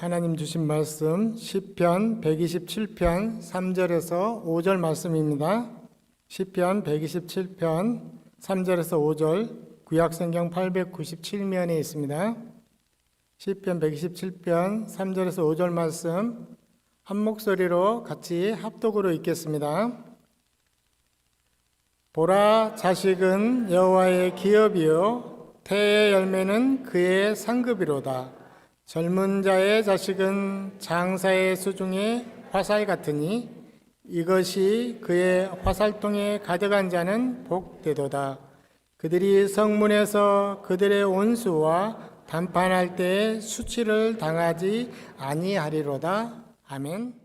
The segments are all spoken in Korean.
하나님 주신 말씀 시편 127편 3절에서 5절 말씀입니다. 시편 127편 3절에서 5절 구약성경 897면에 있습니다. 시편 127편 3절에서 5절 말씀 한 목소리로 같이 합독으로 읽겠습니다. 보라, 자식은 여호와의 기업이요 태의 열매는 그의 상급이로다. 젊은 자의 자식은 장사의 수중에 화살 같으니 이것이 그의 화살통에 가져간 자는 복되도다. 그들이 성문에서 그들의 온수와 담판할 때에 수치를 당하지 아니하리로다. 아멘.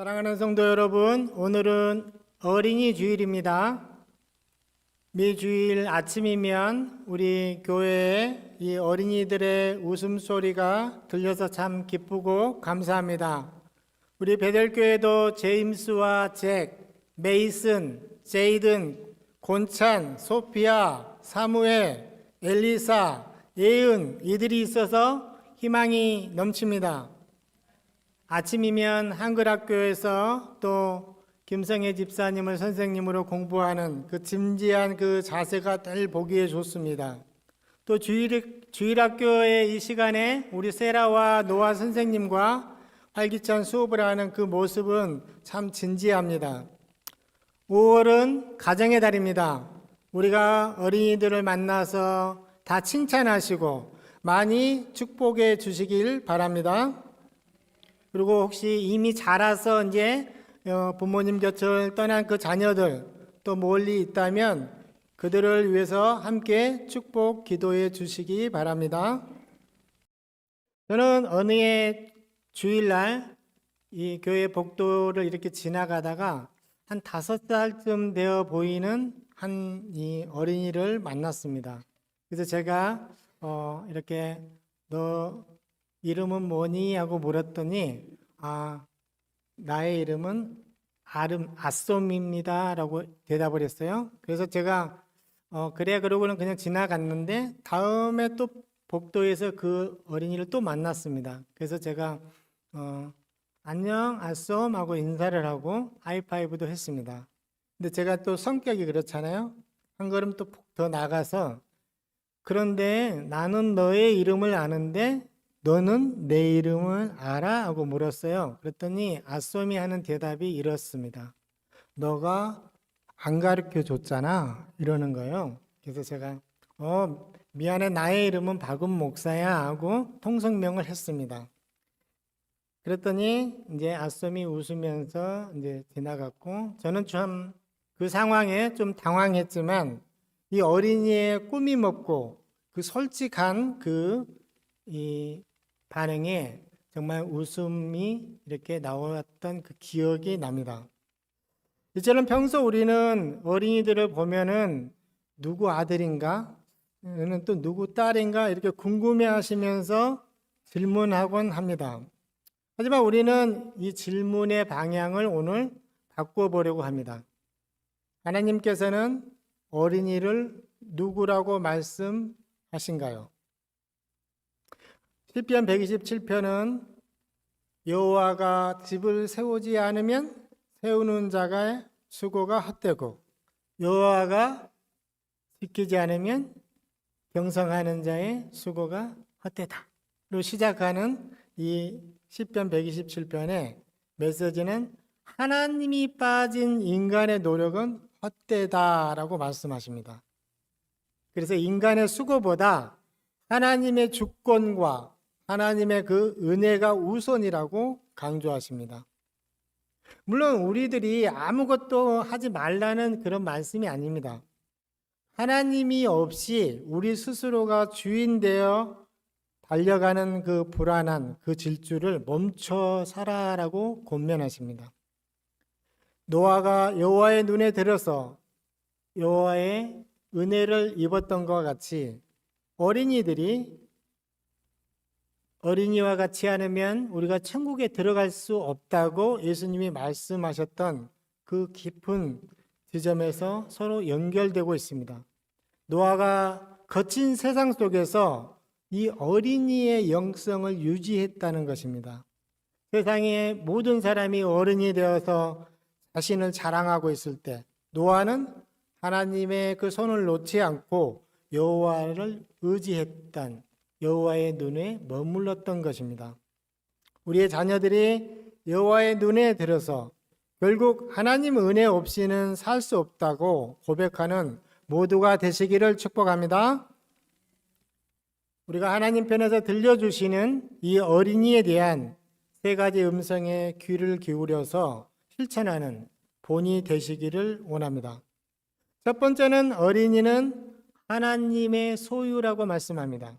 사랑하는 성도 여러분, 오늘은 어린이 주일입니다. 매주일 아침이면 우리 교회에 이 어린이들의 웃음소리가 들려서 참 기쁘고 감사합니다. 우리 베델교회도 제임스와 잭, 메이슨, 제이든, 곤찬, 소피아, 사무엘, 엘리사, 예은 이들이 있어서 희망이 넘칩니다. 아침이면 한글학교에서 또 김성애 집사님을 선생님으로 공부하는 그 진지한 그 자세가 늘 보기에 좋습니다. 또 주일학교의 이 시간에 우리 세라와 노아 선생님과 활기찬 수업을 하는 그 모습은 참 진지합니다. 5월은 가정의 달입니다. 우리가 어린이들을 만나서 다 칭찬하시고 많이 축복해 주시길 바랍니다. 그리고 혹시 이미 자라서 이제 부모님 곁을 떠난 그 자녀들 또 멀리 있다면 그들을 위해서 함께 축복 기도해 주시기 바랍니다. 저는 어느 해 주일날 이 교회 복도를 이렇게 지나가다가 한 5살쯤 되어 보이는 한 이 어린이를 만났습니다. 그래서 제가 이렇게 너 이름은 뭐니? 하고 물었더니 나의 이름은 아솜입니다 라고 대답을 했어요. 그래서 제가 그래 그러고는 그냥 지나갔는데 다음에 또 복도에서 그 어린이를 또 만났습니다. 그래서 제가 안녕 아솜 하고 인사를 하고 하이파이브도 했습니다. 근데 제가 또 성격이 그렇잖아요. 한 걸음 또 더 나가서 그런데 나는 너의 이름을 아는데 너는 내 이름을 알아? 하고 물었어요. 그랬더니 아솜이 하는 대답이 이렇습니다. 너가 안 가르쳐 줬잖아 이러는 거예요. 그래서 제가 미안해 나의 이름은 박은 목사야 하고 통성명을 했습니다. 그랬더니 이제 아솜이 웃으면서 이제 지나갔고 저는 참 그 상황에 좀 당황했지만 이 어린이의 꾸밈 없고 그 솔직한 이 반응에 정말 웃음이 이렇게 나왔던 그 기억이 납니다. 이처럼 평소 우리는 어린이들을 보면은 누구 아들인가? 얘는 또 누구 딸인가? 이렇게 궁금해 하시면서 질문하곤 합니다. 하지만 우리는 이 질문의 방향을 오늘 바꿔보려고 합니다. 하나님께서는 어린이를 누구라고 말씀하신가요? 시편 127편은 여호와가 집을 세우지 않으면 세우는 자가 수고가 헛되고 여호와가 지키지 않으면 경성하는 자의 수고가 헛되다로 시작하는 이 시편 127편의 메시지는 하나님이 빠진 인간의 노력은 헛되다라고 말씀하십니다. 그래서 인간의 수고보다 하나님의 주권과 하나님의 그 은혜가 우선이라고 강조하십니다. 물론 우리들이 아무것도 하지 말라는 그런 말씀이 아닙니다. 하나님이 없이 우리 스스로가 주인되어 달려가는 그 불안한 그 질주를 멈춰 살아라고 권면하십니다. 노아가 여호와의 눈에 들어서 여호와의 은혜를 입었던 것과 같이 어린이와 같이 않으면 우리가 천국에 들어갈 수 없다고 예수님이 말씀하셨던 그 깊은 지점에서 서로 연결되고 있습니다. 노아가 거친 세상 속에서 이 어린이의 영성을 유지했다는 것입니다. 세상의 모든 사람이 어른이 되어서 자신을 자랑하고 있을 때 노아는 하나님의 그 손을 놓지 않고 여호와를 의지했던 여호와의 눈에 머물렀던 것입니다. 우리의 자녀들이 여호와의 눈에 들어서 결국 하나님 은혜 없이는 살 수 없다고 고백하는 모두가 되시기를 축복합니다. 우리가 하나님 편에서 들려주시는 이 어린이에 대한 3가지 음성에 귀를 기울여서 실천하는 본이 되시기를 원합니다. 첫 번째는 어린이는 하나님의 소유라고 말씀합니다.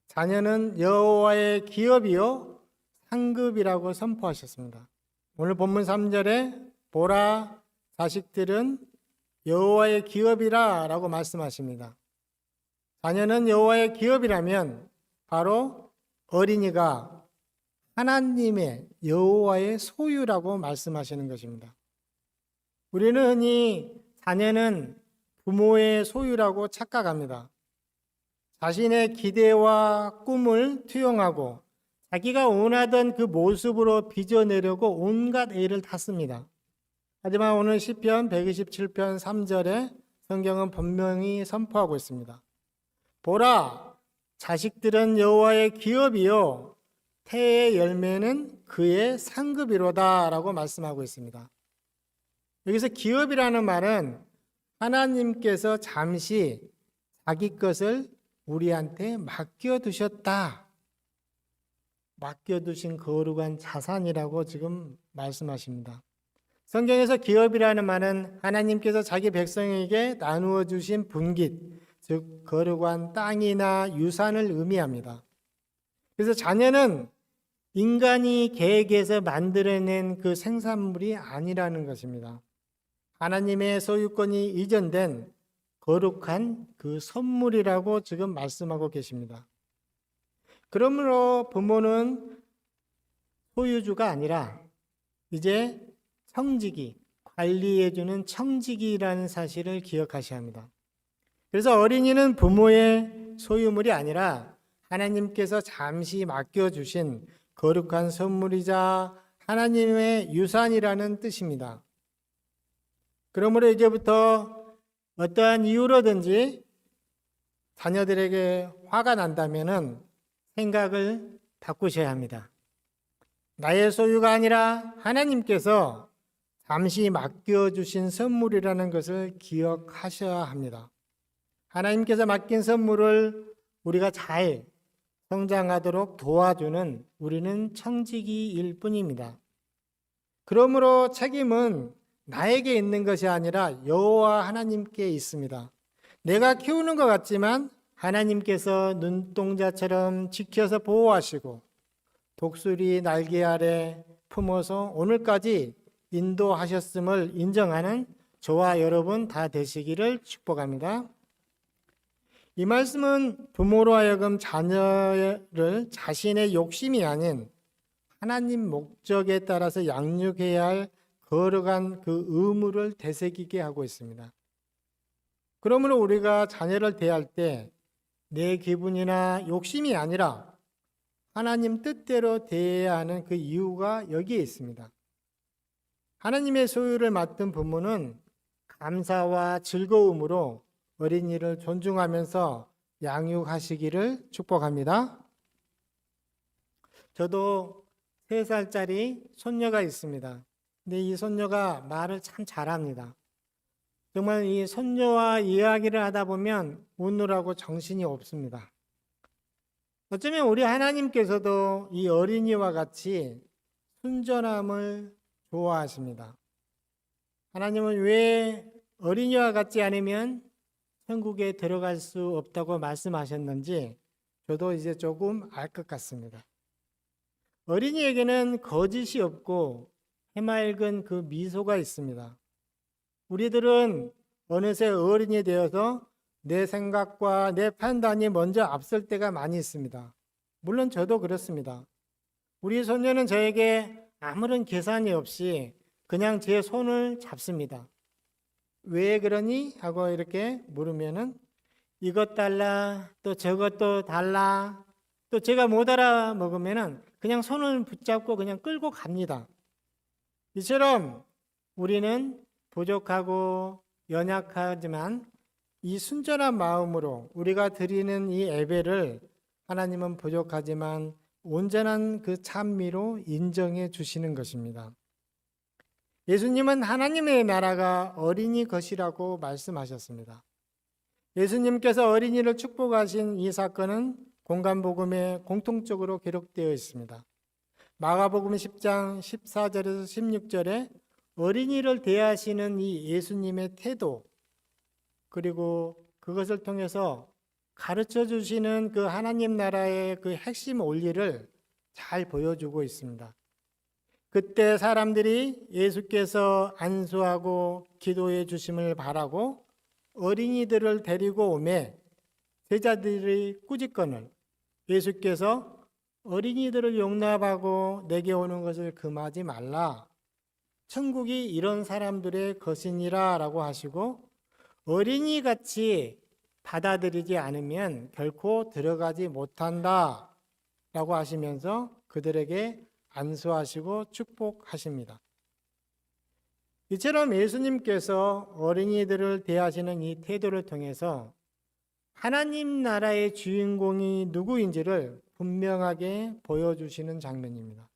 자녀는 여호와의 기업이요 상급이라고 선포하셨습니다. 오늘 본문 3절에 보라 자식들은 여호와의 기업이라 라고 말씀하십니다. 자녀는 여호와의 기업이라면 바로 어린이가 하나님의 여호와의 소유라고 말씀하시는 것입니다. 우리는 흔히 자녀는 부모의 소유라고 착각합니다. 자신의 기대와 꿈을 투영하고 자기가 원하던 그 모습으로 빚어내려고 온갖 애를 탔습니다. 하지만 오늘 시편 127편 3절에 성경은 분명히 선포하고 있습니다. 보라, 자식들은 여호와의 기업이요 태의 열매는 그의 상급이로다 라고 말씀하고 있습니다. 여기서 기업이라는 말은 하나님께서 잠시 자기 것을 우리한테 맡겨두셨다. 맡겨두신 거룩한 자산이라고 지금 말씀하십니다. 성경에서 기업이라는 말은 하나님께서 자기 백성에게 나누어 주신 분깃, 즉 거룩한 땅이나 유산을 의미합니다. 그래서 자녀는 인간이 계획해서 만들어낸 그 생산물이 아니라는 것입니다. 하나님의 소유권이 이전된 거룩한 그 선물이라고 지금 말씀하고 계십니다. 그러므로 부모는 소유주가 아니라 이제 청지기, 관리해주는 청지기라는 사실을 기억하셔야 합니다. 그래서 어린이는 부모의 소유물이 아니라 하나님께서 잠시 맡겨주신 거룩한 선물이자 하나님의 유산이라는 뜻입니다. 그러므로 이제부터 어떠한 이유로든지 자녀들에게 화가 난다면은 생각을 바꾸셔야 합니다. 나의 소유가 아니라 하나님께서 잠시 맡겨주신 선물이라는 것을 기억하셔야 합니다. 하나님께서 맡긴 선물을 우리가 잘 성장하도록 도와주는 우리는 청지기일 뿐입니다. 그러므로 책임은 나에게 있는 것이 아니라 여호와 하나님께 있습니다. 내가 키우는 것 같지만 하나님께서 눈동자처럼 지켜서 보호하시고 독수리 날개 아래 품어서 오늘까지 인도하셨음을 인정하는 저와 여러분 다 되시기를 축복합니다. 이 말씀은 부모로 하여금 자녀를 자신의 욕심이 아닌 하나님 목적에 따라서 양육해야 할 거룩한 그 의무를 되새기게 하고 있습니다. 그러므로 우리가 자녀를 대할 때 내 기분이나 욕심이 아니라 하나님 뜻대로 대해야 하는 그 이유가 여기에 있습니다. 하나님의 소유를 맡은 부모는 감사와 즐거움으로 어린이를 존중하면서 양육하시기를 축복합니다. 저도 3살짜리 손녀가 있습니다. 근데 이 손녀가 말을 참 잘합니다. 정말 이 손녀와 이야기를 하다 보면 웃느라고 정신이 없습니다. 어쩌면 우리 하나님께서도 이 어린이와 같이 순전함을 좋아하십니다. 하나님은 왜 어린이와 같지 않으면 천국에 들어갈 수 없다고 말씀하셨는지 저도 이제 조금 알 것 같습니다. 어린이에게는 거짓이 없고 해맑은 그 미소가 있습니다. 우리들은 어느새 어른이 되어서 내 생각과 내 판단이 먼저 앞설 때가 많이 있습니다. 물론 저도 그렇습니다. 우리 손녀는 저에게 아무런 계산이 없이 그냥 제 손을 잡습니다. 왜 그러니? 하고 이렇게 물으면은 이것 달라, 또 저것도 달라, 또 제가 못 알아먹으면은 그냥 손을 붙잡고 그냥 끌고 갑니다. 이처럼 우리는 부족하고 연약하지만 이 순전한 마음으로 우리가 드리는 이 예배를 하나님은 부족하지만 온전한 그 찬미로 인정해 주시는 것입니다. 예수님은 하나님의 나라가 어린이 것이라고 말씀하셨습니다. 예수님께서 어린이를 축복하신 이 사건은 공간복음에 공통적으로 기록되어 있습니다. 마가복음 10장 14절에서 16절에 어린이를 대하시는 이 예수님의 태도, 그리고 그것을 통해서 가르쳐 주시는 그 하나님 나라의 그 핵심 원리를 잘 보여주고 있습니다. 그때 사람들이 예수께서 안수하고 기도해 주심을 바라고 어린이들을 데리고 오매 제자들이 꾸짖거늘 예수께서 어린이들을 용납하고 내게 오는 것을 금하지 말라. 천국이 이런 사람들의 것이니라 라고 하시고 어린이같이 받아들이지 않으면 결코 들어가지 못한다 라고 하시면서 그들에게 안수하시고 축복하십니다. 이처럼 예수님께서 어린이들을 대하시는 이 태도를 통해서 하나님 나라의 주인공이 누구인지를 분명하게 보여주시는 장면입니다.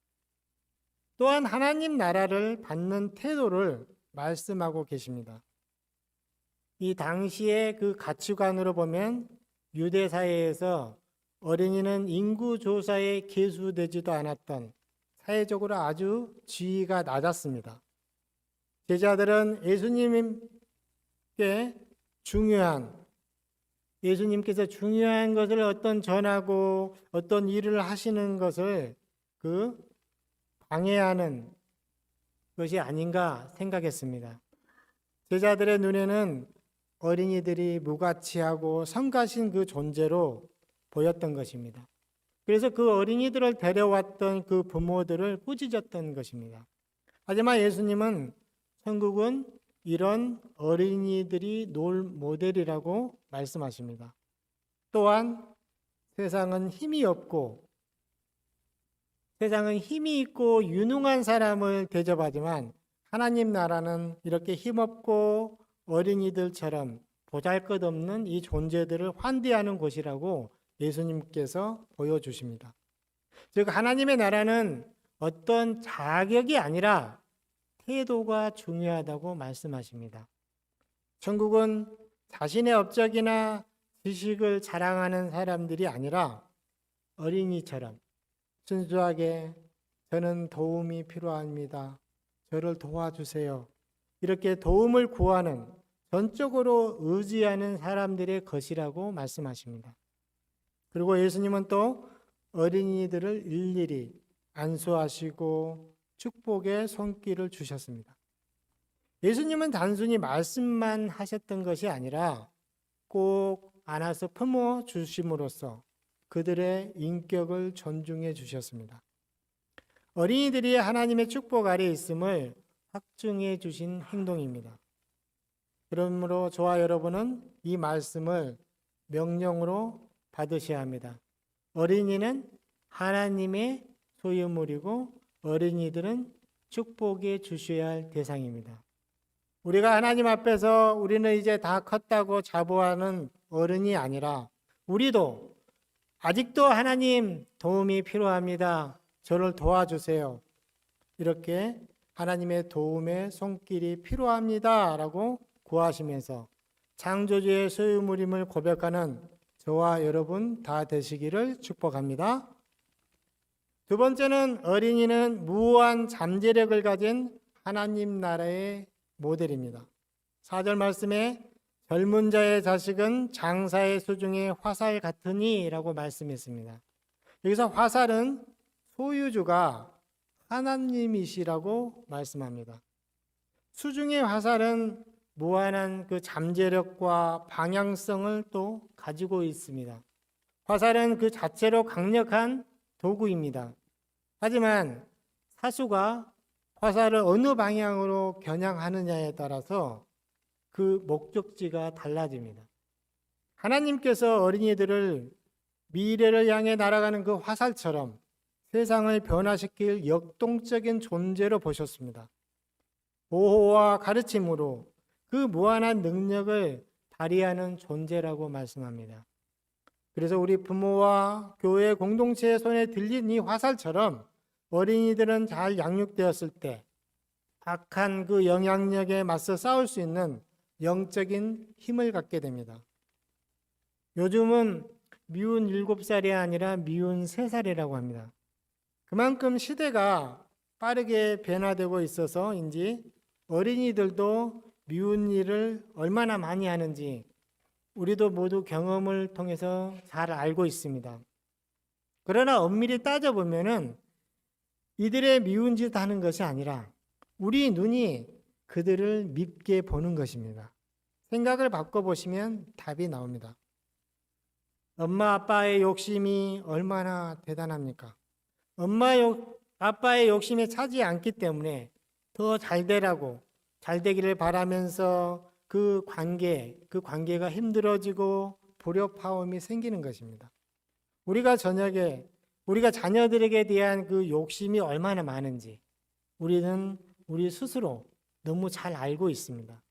또한 하나님 나라를 받는 태도를 말씀하고 계십니다. 이 당시의 그 가치관으로 보면 유대 사회에서 어린이는 인구 조사에 계수되지도 않았던 사회적으로 아주 지위가 낮았습니다. 제자들은 예수님께서 중요한 것을 어떤 전하고 어떤 일을 하시는 것을 방해하는 것이 아닌가 생각했습니다. 제자들의 눈에는 어린이들이 무가치하고 성가신 그 존재로 보였던 것입니다. 그래서 그 어린이들을 데려왔던 그 부모들을 꾸짖었던 것입니다. 하지만 예수님은 천국은 이런 어린이들이 놀 모델이라고 말씀하십니다. 또한 세상은 힘이 있고 유능한 사람을 대접하지만 하나님 나라는 이렇게 힘없고 어린이들처럼 보잘것없는 이 존재들을 환대하는 곳이라고 예수님께서 보여주십니다. 즉 하나님의 나라는 어떤 자격이 아니라 태도가 중요하다고 말씀하십니다. 천국은 자신의 업적이나 지식을 자랑하는 사람들이 아니라 어린이처럼 순수하게 저는 도움이 필요합니다. 저를 도와주세요. 이렇게 도움을 구하는, 전적으로 의지하는 사람들의 것이라고 말씀하십니다. 그리고 예수님은 또 어린이들을 일일이 안수하시고 축복의 손길을 주셨습니다. 예수님은 단순히 말씀만 하셨던 것이 아니라 꼭 안아서 품어 주심으로써 그들의 인격을 존중해 주셨습니다. 어린이들이 하나님의 축복 아래 있음을 확증해 주신 행동입니다. 그러므로 저와 여러분은 이 말씀을 명령으로 받으셔야 합니다. 어린이는 하나님의 소유물이고 어린이들은 축복해 주셔야 할 대상입니다. 우리가 하나님 앞에서 우리는 이제 다 컸다고 자부하는 어른이 아니라 우리도 아직도 하나님 도움이 필요합니다. 저를 도와주세요. 이렇게 하나님의 도움의 손길이 필요합니다. 라고 구하시면서 창조주의 소유물임을 고백하는 저와 여러분 다 되시기를 축복합니다. 두 번째는 어린이는 무한 잠재력을 가진 하나님 나라의 모델입니다. 4절 말씀에 젊은 자의 자식은 장사의 수중에 화살 같으니 라고 말씀했습니다. 여기서 화살은 소유주가 하나님이시라고 말씀합니다. 수중의 화살은 무한한 그 잠재력과 방향성을 또 가지고 있습니다. 화살은 그 자체로 강력한 도구입니다. 하지만 사수가 화살을 어느 방향으로 겨냥하느냐에 따라서 그 목적지가 달라집니다. 하나님께서 어린이들을 미래를 향해 날아가는 그 화살처럼 세상을 변화시킬 역동적인 존재로 보셨습니다. 보호와 가르침으로 그 무한한 능력을 발휘하는 존재라고 말씀합니다. 그래서 우리 부모와 교회 공동체의 손에 들린 이 화살처럼 어린이들은 잘 양육되었을 때 악한 그 영향력에 맞서 싸울 수 있는 영적인 힘을 갖게 됩니다. 요즘은 미운 7살이 아니라 미운 3살이라고 합니다. 그만큼 시대가 빠르게 변화되고 있어서인지 어린이들도 미운 일을 얼마나 많이 하는지 우리도 모두 경험을 통해서 잘 알고 있습니다. 그러나 엄밀히 따져보면은 이들의 미운 짓 하는 것이 아니라 우리 눈이 그들을 밉게 보는 것입니다. 생각을 바꿔보시면 답이 나옵니다. 엄마 아빠의 욕심이 얼마나 대단합니까? 아빠의 욕심에 차지 않기 때문에 더 잘 되라고 잘 되기를 바라면서 그 관계가 힘들어지고 불협화음이 생기는 것입니다. 우리가 자녀들에게 대한 그 욕심이 얼마나 많은지 우리는 우리 스스로 너무 잘 알고 있습니다.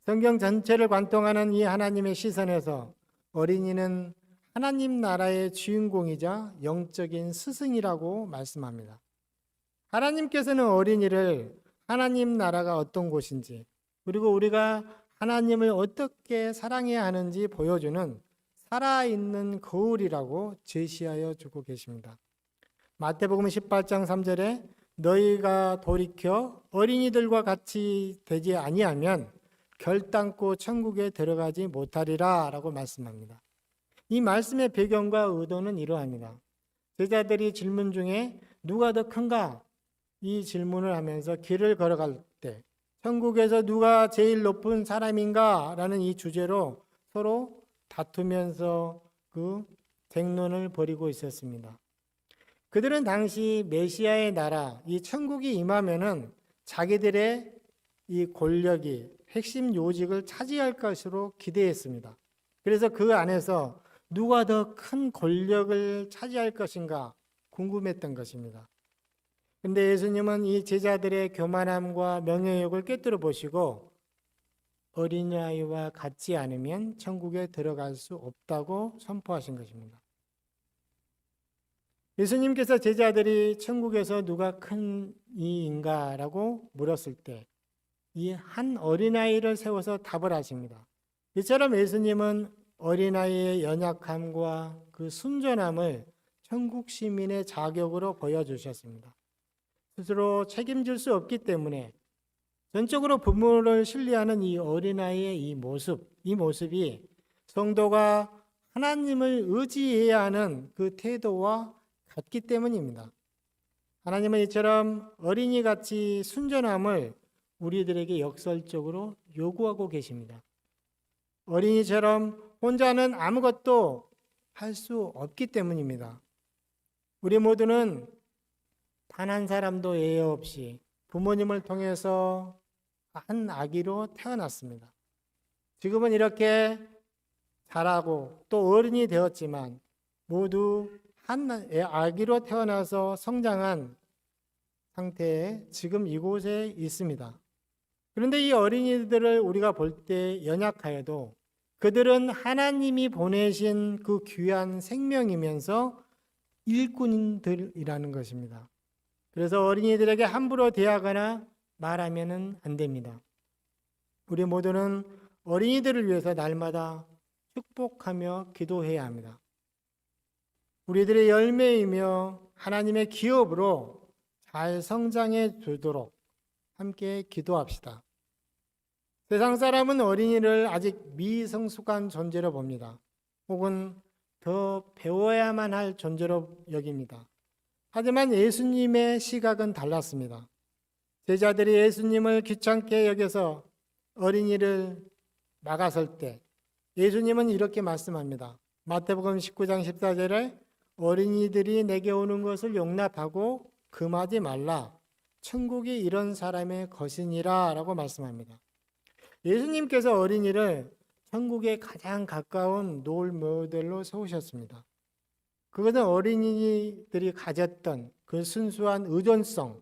성경 전체를 관통하는 이 하나님의 시선에서 어린이는 하나님 나라의 주인공이자 영적인 스승이라고 말씀합니다. 하나님께서는 어린이를 하나님 나라가 어떤 곳인지 그리고 우리가 하나님을 어떻게 사랑해야 하는지 보여주는 살아있는 거울이라고 제시하여 주고 계십니다. 마태복음 18장 3절에 너희가 돌이켜 어린이들과 같이 되지 아니하면 결단코 천국에 들어가지 못하리라 라고 말씀합니다. 이 말씀의 배경과 의도는 이러합니다. 제자들이 질문 중에 누가 더 큰가? 이 질문을 하면서 길을 걸어갈 때 천국에서 누가 제일 높은 사람인가? 라는 이 주제로 서로 다투면서 그 쟁론을 벌이고 있었습니다. 그들은 당시 메시아의 나라, 이 천국이 임하면은 자기들의 이 권력이 핵심 요직을 차지할 것으로 기대했습니다. 그래서 그 안에서 누가 더 큰 권력을 차지할 것인가 궁금했던 것입니다. 근데 예수님은 이 제자들의 교만함과 명예욕을 꿰뚫어 보시고 어린아이와 같지 않으면 천국에 들어갈 수 없다고 선포하신 것입니다. 예수님께서 제자들이 천국에서 누가 큰 이인가라고 물었을 때 이 한 어린아이를 세워서 답을 하십니다. 이처럼 예수님은 어린아이의 연약함과 그 순전함을 천국 시민의 자격으로 보여주셨습니다. 스스로 책임질 수 없기 때문에 전적으로 부모를 신뢰하는 이 어린아이의 이 모습이 성도가 하나님을 의지해야 하는 그 태도와 같기 때문입니다. 하나님은 이처럼 어린이같이 순전함을 우리들에게 역설적으로 요구하고 계십니다. 어린이처럼 혼자는 아무것도 할 수 없기 때문입니다. 우리 모두는 단 한 사람도 예외 없이 부모님을 통해서 한 아기로 태어났습니다. 지금은 이렇게 자라고 또 어른이 되었지만 모두 한 아기로 태어나서 성장한 상태에 지금 이곳에 있습니다. 그런데 이 어린이들을 우리가 볼 때 연약하여도 그들은 하나님이 보내신 그 귀한 생명이면서 일꾼들이라는 것입니다. 그래서 어린이들에게 함부로 대하거나 말하면 안 됩니다. 우리 모두는 어린이들을 위해서 날마다 축복하며 기도해야 합니다. 우리들의 열매이며 하나님의 기업으로 잘 성장해 주도록 함께 기도합시다. 세상 사람은 어린이를 아직 미성숙한 존재로 봅니다. 혹은 더 배워야만 할 존재로 여깁니다. 하지만 예수님의 시각은 달랐습니다. 제자들이 예수님을 귀찮게 여겨서 어린이를 막아설 때 예수님은 이렇게 말씀합니다. 마태복음 19장 14절에 어린이들이 내게 오는 것을 용납하고 금하지 말라. 천국이 이런 사람의 것이니라 라고 말씀합니다. 예수님께서 어린이를 천국에 가장 가까운 롤 모델로 세우셨습니다. 그것은 어린이들이 가졌던 그 순수한 의존성,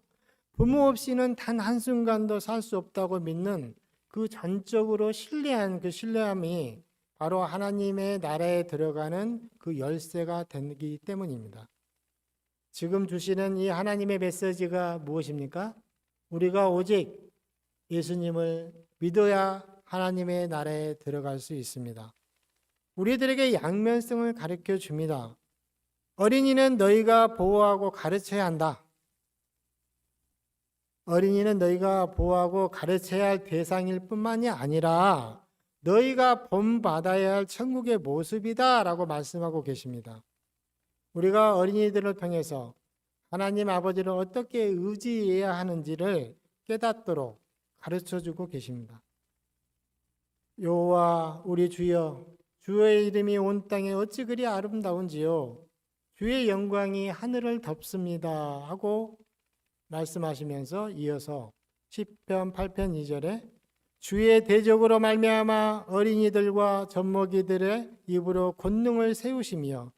부모 없이는 단 한순간도 살 수 없다고 믿는 그 전적으로 신뢰한 그 신뢰함이 바로 하나님의 나라에 들어가는 그 열쇠가 되기 때문입니다. 지금 주시는 이 하나님의 메시지가 무엇입니까? 우리가 오직 예수님을 믿어야 하나님의 나라에 들어갈 수 있습니다. 우리들에게 양면성을 가르쳐 줍니다. 어린이는 너희가 보호하고 가르쳐야 한다. 어린이는 너희가 보호하고 가르쳐야 할 대상일 뿐만이 아니라 너희가 본받아야 할 천국의 모습이다 라고 말씀하고 계십니다. 우리가 어린이들을 통해서 하나님 아버지를 어떻게 의지해야 하는지를 깨닫도록 가르쳐주고 계십니다. 여호와 우리 주여, 주의 이름이 온 땅에 어찌 그리 아름다운지요. 주의 영광이 하늘을 덮습니다 하고 말씀하시면서 이어서 시편 8편 2절에 주의 대적으로 말미암아 어린이들과 젖먹이들의 입으로 권능을 세우시며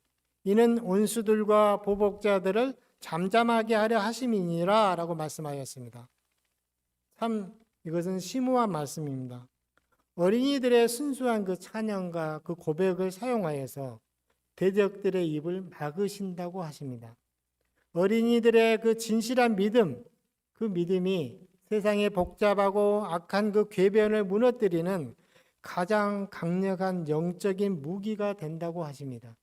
이는 온수들과 보복자들을 잠잠하게 하려 하심이니라 라고 말씀하였습니다. 참 이것은 심오한 말씀입니다. 어린이들의 순수한 그 찬양과 그 고백을 사용하여서 대적들의 입을 막으신다고 하십니다. 어린이들의 그 진실한 믿음, 그 믿음이 세상의 복잡하고 악한 그 궤변을 무너뜨리는 가장 강력한 영적인 무기가 된다고 하십니다.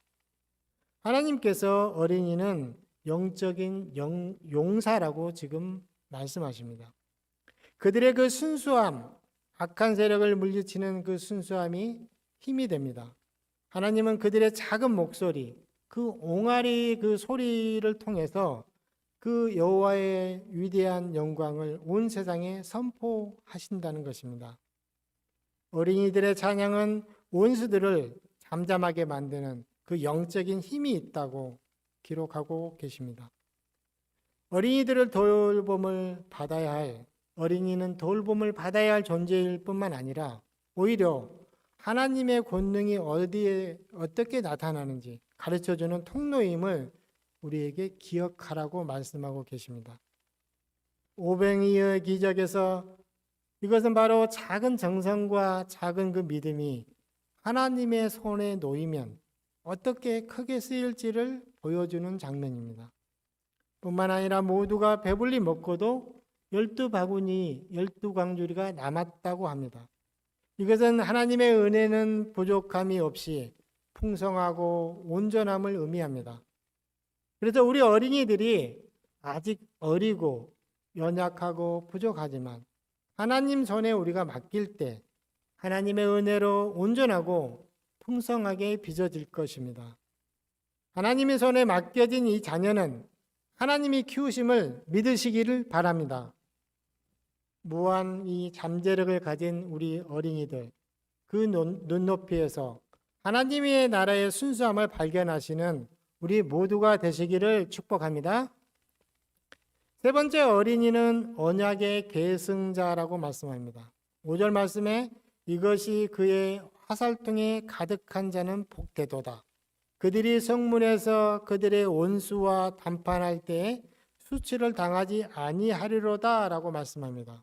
하나님께서 어린이는 영적인 용사라고 지금 말씀하십니다. 그들의 그 순수함, 악한 세력을 물리치는 그 순수함이 힘이 됩니다. 하나님은 그들의 작은 목소리, 그 옹알이 그 소리를 통해서 그 여호와의 위대한 영광을 온 세상에 선포하신다는 것입니다. 어린이들의 찬양은 원수들을 잠잠하게 만드는 그 영적인 힘이 있다고 기록하고 계십니다. 어린이들을 돌봄을 받아야 할, 어린이는 돌봄을 받아야 할 존재일 뿐만 아니라 오히려 하나님의 권능이 어디에 어떻게 나타나는지 가르쳐주는 통로임을 우리에게 기억하라고 말씀하고 계십니다. 오병이어의 기적에서 이것은 바로 작은 정성과 작은 그 믿음이 하나님의 손에 놓이면 어떻게 크게 쓰일지를 보여주는 장면입니다. 뿐만 아니라 모두가 배불리 먹고도 12바구니 12광주리가 남았다고 합니다. 이것은 하나님의 은혜는 부족함이 없이 풍성하고 온전함을 의미합니다. 그래서 우리 어린이들이 아직 어리고 연약하고 부족하지만 하나님 손에 우리가 맡길 때 하나님의 은혜로 온전하고 풍성하게 빚어질 것입니다. 하나님의 손에 맡겨진 이 자녀는 하나님이 키우심을 믿으시기를 바랍니다. 무한 이 잠재력을 가진 우리 어린이들, 그 눈높이에서 하나님의 나라의 순수함을 발견하시는 우리 모두가 되시기를 축복합니다. 세 번째, 어린이는 언약의 계승자라고 말씀합니다. 5절 말씀에 이것이 그의 화살통에 가득한 자는 복되도다. 그들이 성문에서 그들의 원수와 담판할 때에 수치를 당하지 아니하리로다 라고 말씀합니다.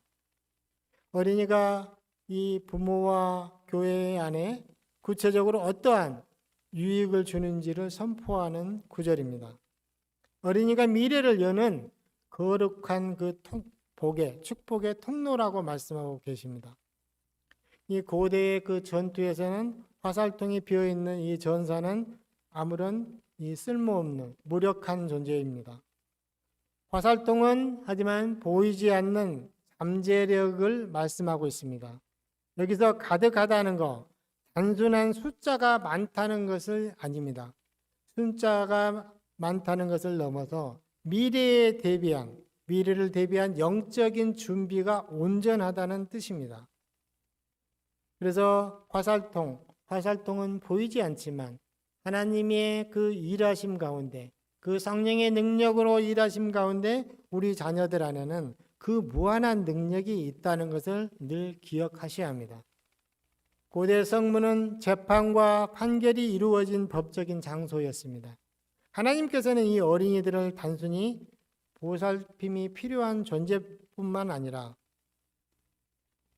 어린이가 이 부모와 교회 안에 구체적으로 어떠한 유익을 주는지를 선포하는 구절입니다. 어린이가 미래를 여는 거룩한 그 축복의 통로라고 말씀하고 계십니다. 이 고대의 그 전투에서는 화살통이 비어있는 이 전사는 아무런 이 쓸모없는 무력한 존재입니다. 화살통은 하지만 보이지 않는 잠재력을 말씀하고 있습니다. 여기서 가득하다는 거, 단순한 숫자가 많다는 것을 아닙니다. 숫자가 많다는 것을 넘어서 미래를 대비한 영적인 준비가 온전하다는 뜻입니다. 그래서 화살통은 보이지 않지만 하나님의 그 일하심 가운데, 그 성령의 능력으로 일하심 가운데 우리 자녀들 안에는 그 무한한 능력이 있다는 것을 늘 기억하셔야 합니다. 고대 성문은 재판과 판결이 이루어진 법적인 장소였습니다. 하나님께서는 이 어린이들을 단순히 보살핌이 필요한 존재뿐만 아니라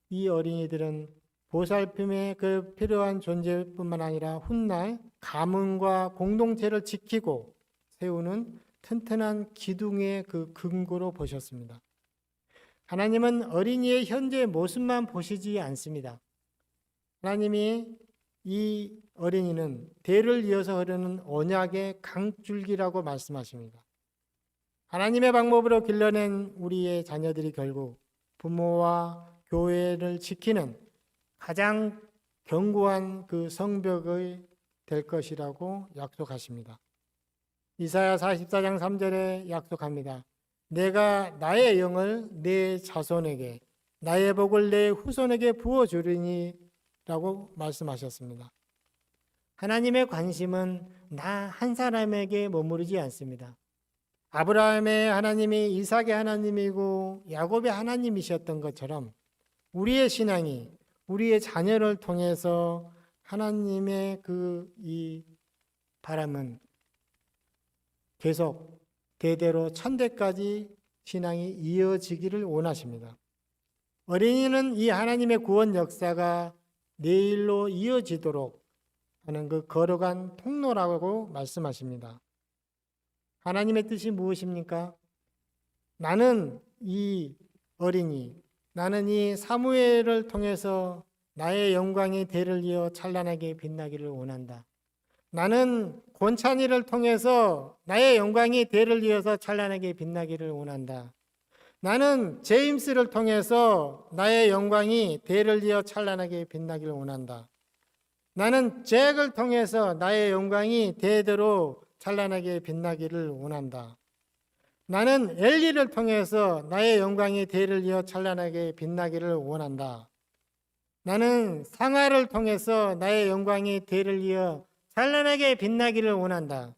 이 어린이들은 보살핌의 그 필요한 존재뿐만 아니라 훗날 가문과 공동체를 지키고 세우는 튼튼한 기둥의 그 근거로 보셨습니다. 하나님은 어린이의 현재 모습만 보시지 않습니다. 하나님이 이 어린이는 대를 이어서 흐르는 언약의 강줄기라고 말씀하십니다. 하나님의 방법으로 길러낸 우리의 자녀들이 결국 부모와 교회를 지키는 가장 견고한 그 성벽이 될 것이라고 약속하십니다. 이사야 44장 3절에 약속합니다. 내가 나의 영을 내 자손에게, 나의 복을 내 후손에게 부어주리니 라고 말씀하셨습니다. 하나님의 관심은 나 한 사람에게 머무르지 않습니다. 아브라함의 하나님이 이삭의 하나님이고 야곱의 하나님이셨던 것처럼 우리의 신앙이 우리의 자녀를 통해서 하나님의 이 바람은 계속 대대로 천대까지 신앙이 이어지기를 원하십니다. 어린이는 이 하나님의 구원 역사가 내일로 이어지도록 하는 그 거룩한 통로라고 말씀하십니다. 하나님의 뜻이 무엇입니까? 나는 이 어린이, 나는 이 사무엘을 통해서 나의 영광이 대를 이어 찬란하게 빛나기를 원한다. 나는 권찬이를 통해서 나의 영광이 대를 이어서 찬란하게 빛나기를 원한다. 나는 제임스를 통해서 나의 영광이 대를 이어 찬란하게 빛나기를 원한다. 나는 잭을 통해서 나의 영광이 대대로 찬란하게 빛나기를 원한다. 나는 엘리를 통해서 나의 영광이 대를 이어 찬란하게 빛나기를 원한다. 나는 상하를 통해서 나의 영광이 대를 이어 찬란하게 빛나기를 원한다.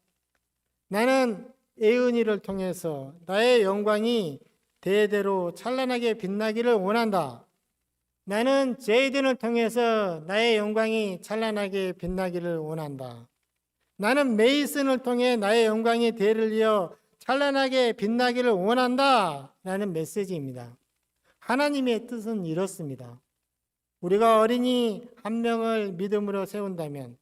나는 에은이를 통해서 나의 영광이 대대로 찬란하게 빛나기를 원한다. 나는 제이든을 통해서 나의 영광이 찬란하게 빛나기를 원한다. 나는 메이슨을 통해 나의 영광이 대를 이어 찬란하게 빛나기를 원한다. 라는 메시지입니다. 하나님의 뜻은 이렇습니다. 우리가 어린이 한 명을 믿음으로 세운다면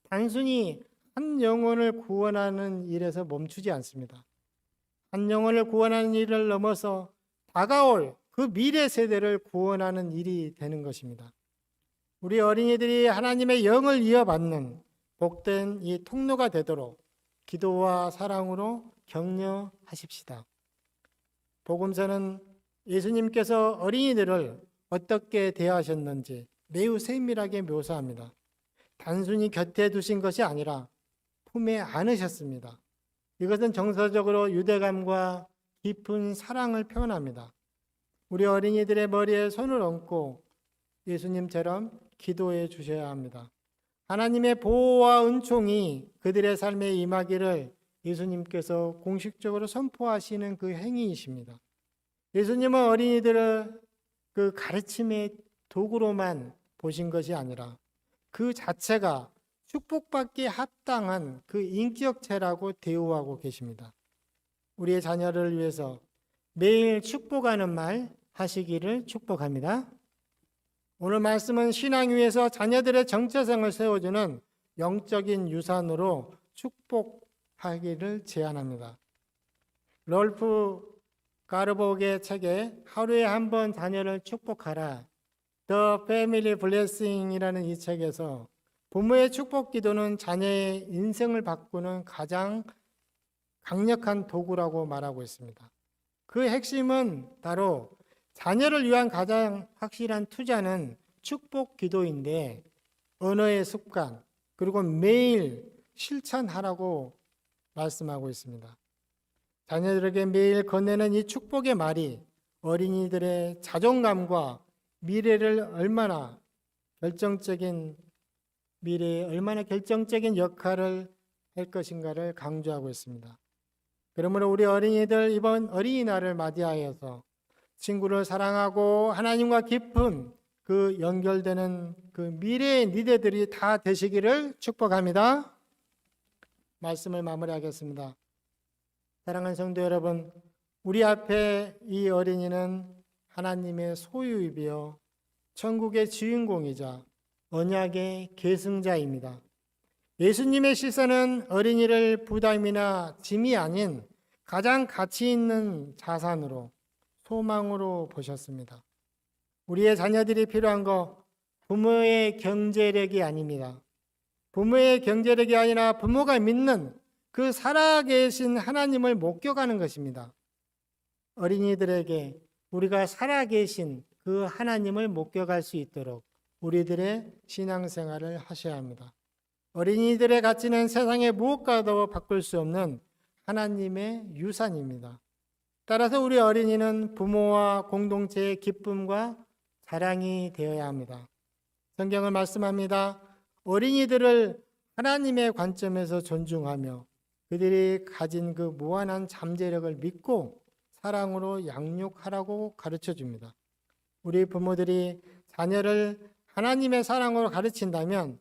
단순히 한 영혼을 구원하는 일에서 멈추지 않습니다. 한 영혼을 구원하는 일을 넘어서 다가올 그 미래 세대를 구원하는 일이 되는 것입니다. 우리 어린이들이 하나님의 영을 이어받는 복된 이 통로가 되도록 기도와 사랑으로 격려하십시다. 복음서는 예수님께서 어린이들을 어떻게 대하셨는지 매우 세밀하게 묘사합니다. 단순히 곁에 두신 것이 아니라 품에 안으셨습니다. 이것은 정서적으로 유대감과 깊은 사랑을 표현합니다. 우리 어린이들의 머리에 손을 얹고 예수님처럼 기도해 주셔야 합니다. 하나님의 보호와 은총이 그들의 삶에 임하기를 예수님께서 공식적으로 선포하시는 그 행위이십니다. 예수님은 어린이들을 그 가르침의 도구로만 보신 것이 아니라 그 자체가 축복받기에 합당한 그 인격체라고 대우하고 계십니다. 우리의 자녀를 위해서 매일 축복하는 말 하시기를 축복합니다. 오늘 말씀은 신앙 위에서 자녀들의 정체성을 세워주는 영적인 유산으로 축복하기를 제안합니다. 롤프 가르복의 책에 하루에 한 번 자녀를 축복하라, The Family Blessing이라는 이 책에서 부모의 축복 기도는 자녀의 인생을 바꾸는 가장 강력한 도구라고 말하고 있습니다. 그 핵심은 바로 자녀를 위한 가장 확실한 투자는 축복 기도인데 언어의 습관 그리고 매일 실천하라고 말씀하고 있습니다. 자녀들에게 매일 건네는 이 축복의 말이 어린이들의 자존감과 미래에 얼마나 결정적인 역할을 할 것인가를 강조하고 있습니다. 그러므로 우리 어린이들 이번 어린이날을 맞이하여서 친구를 사랑하고 하나님과 깊은 그 연결되는 그 미래의 리더들이 다 되시기를 축복합니다. 말씀을 마무리하겠습니다. 사랑하는 성도 여러분, 우리 앞에 이 어린이는 하나님의 소유이며 천국의 주인공이자 언약의 계승자입니다. 예수님의 시선은 어린이를 부담이나 짐이 아닌 가장 가치 있는 자산으로 소망으로 보셨습니다. 우리의 자녀들이 필요한 거 부모의 경제력이 아닙니다. 부모의 경제력이 아니라 부모가 믿는 그 살아계신 하나님을 목격하는 것입니다. 어린이들에게 우리가 살아계신 그 하나님을 목격할 수 있도록 우리들의 신앙생활을 하셔야 합니다. 어린이들의 가치는 세상의 무엇과도 바꿀 수 없는 하나님의 유산입니다. 따라서 우리 어린이는 부모와 공동체의 기쁨과 자랑이 되어야 합니다. 성경은 말씀합니다. 어린이들을 하나님의 관점에서 존중하며 그들이 가진 그 무한한 잠재력을 믿고 사랑으로 양육하라고 가르쳐 줍니다. 우리 부모들이 자녀를 하나님의 사랑으로 가르친다면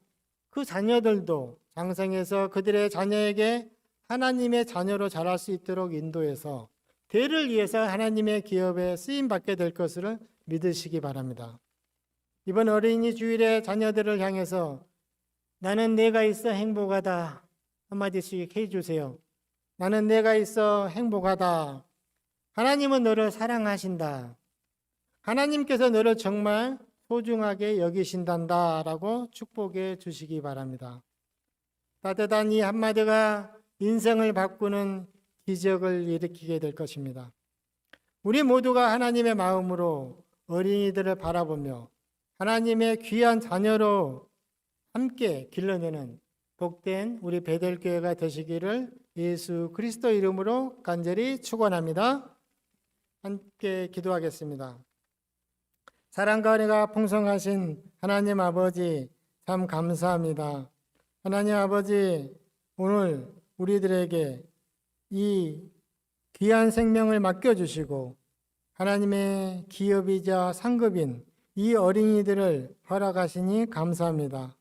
그 자녀들도 장성해서 그들의 자녀에게 하나님의 자녀로 자랄 수 있도록 인도해서 대를 위해서 하나님의 기업에 쓰임받게 될 것을 믿으시기 바랍니다. 이번 어린이 주일에 자녀들을 향해서 나는 내가 있어 행복하다 한마디씩 해주세요. 나는 내가 있어 행복하다. 하나님은 너를 사랑하신다. 하나님께서 너를 정말 소중하게 여기신단다 라고 축복해 주시기 바랍니다. 따뜻한 이 한마디가 인생을 바꾸는 기적을 일으키게 될 것입니다. 우리 모두가 하나님의 마음으로 어린이들을 바라보며 하나님의 귀한 자녀로 함께 길러내는 복된 우리 베델교회가 되시기를 예수 그리스도 이름으로 간절히 축원합니다. 함께 기도하겠습니다. 사랑과 은혜가 풍성하신 하나님 아버지, 참 감사합니다. 하나님 아버지, 오늘 우리들에게 이 귀한 생명을 맡겨주시고 하나님의 기업이자 상급인 이 어린이들을 허락하시니 감사합니다.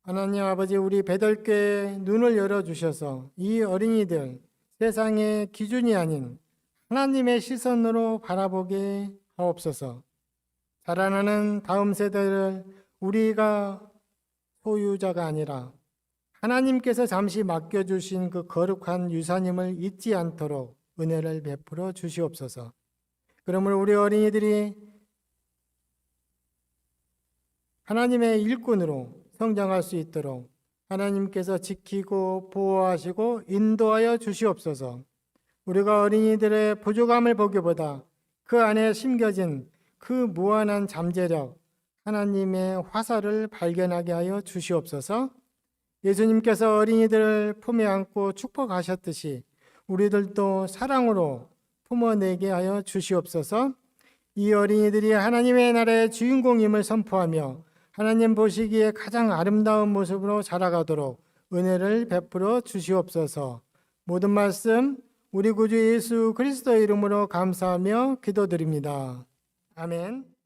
하나님 아버지, 우리 베델교회 눈을 열어주셔서 이 어린이들, 세상의 기준이 아닌 하나님의 시선으로 바라보게 하옵소서. 자라나는 다음 세대를 우리가 소유자가 아니라 하나님께서 잠시 맡겨주신 그 거룩한 유산임을 잊지 않도록 은혜를 베풀어 주시옵소서. 그러므로 우리 어린이들이 하나님의 일꾼으로 성장할 수 있도록 하나님께서 지키고 보호하시고 인도하여 주시옵소서. 우리가 어린이들의 부족함을 보기보다 그 안에 심겨진 그 무한한 잠재력, 하나님의 화살을 발견하게 하여 주시옵소서. 예수님께서 어린이들을 품에 안고 축복하셨듯이 우리들도 사랑으로 품어내게 하여 주시옵소서. 이 어린이들이 하나님의 나라의 주인공임을 선포하며 하나님 보시기에 가장 아름다운 모습으로 자라가도록 은혜를 베풀어 주시옵소서. 모든 말씀 우리 구주 예수 그리스도의 이름으로 감사하며 기도드립니다. 아멘.